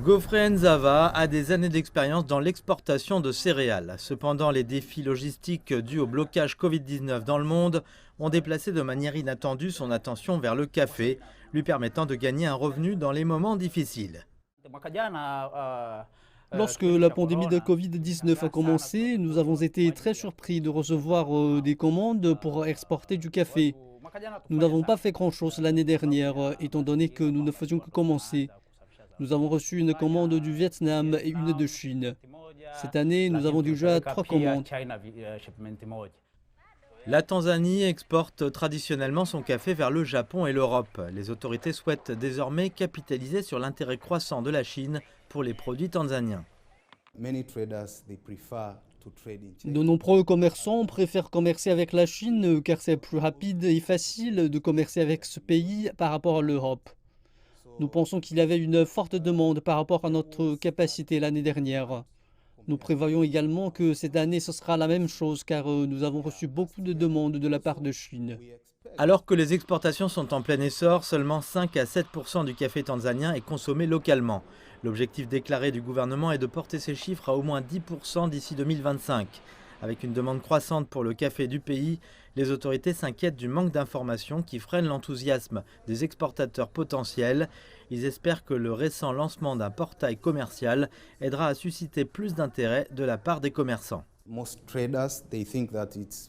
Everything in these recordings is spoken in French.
Geoffrey Nzava a des années d'expérience dans l'exportation de céréales. Cependant, les défis logistiques dus au blocage Covid-19 dans le monde ont déplacé de manière inattendue son attention vers le café, lui permettant de gagner un revenu dans les moments difficiles. Lorsque la pandémie de Covid-19 a commencé, nous avons été très surpris de recevoir des commandes pour exporter du café. Nous n'avons pas fait grand-chose l'année dernière, étant donné que nous ne faisions que commencer. Nous avons reçu une commande du Vietnam et une de Chine. Cette année, nous avons déjà 3 commandes. La Tanzanie exporte traditionnellement son café vers le Japon et l'Europe. Les autorités souhaitent désormais capitaliser sur l'intérêt croissant de la Chine pour les produits tanzaniens. De nombreux commerçants préfèrent commercer avec la Chine car c'est plus rapide et facile de commercer avec ce pays par rapport à l'Europe. Nous pensons qu'il y avait une forte demande par rapport à notre capacité l'année dernière. Nous prévoyons également que cette année ce sera la même chose car nous avons reçu beaucoup de demandes de la part de Chine. Alors que les exportations sont en plein essor, seulement 5 à 7% du café tanzanien est consommé localement. L'objectif déclaré du gouvernement est de porter ces chiffres à au moins 10% d'ici 2025. Avec une demande croissante pour le café du pays, les autorités s'inquiètent du manque d'informations qui freine l'enthousiasme des exportateurs potentiels. Ils espèrent que le récent lancement d'un portail commercial aidera à susciter plus d'intérêt de la part des commerçants.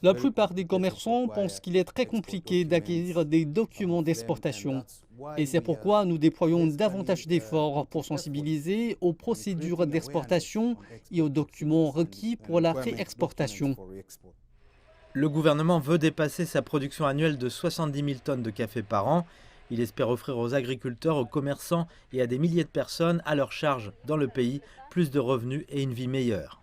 La plupart des commerçants pensent qu'il est très compliqué d'acquérir des documents d'exportation. Et c'est pourquoi nous déployons davantage d'efforts pour sensibiliser aux procédures d'exportation et aux documents requis pour la réexportation. Le gouvernement veut dépasser sa production annuelle de 70 000 tonnes de café par an. Il espère offrir aux agriculteurs, aux commerçants et à des milliers de personnes à leur charge dans le pays plus de revenus et une vie meilleure.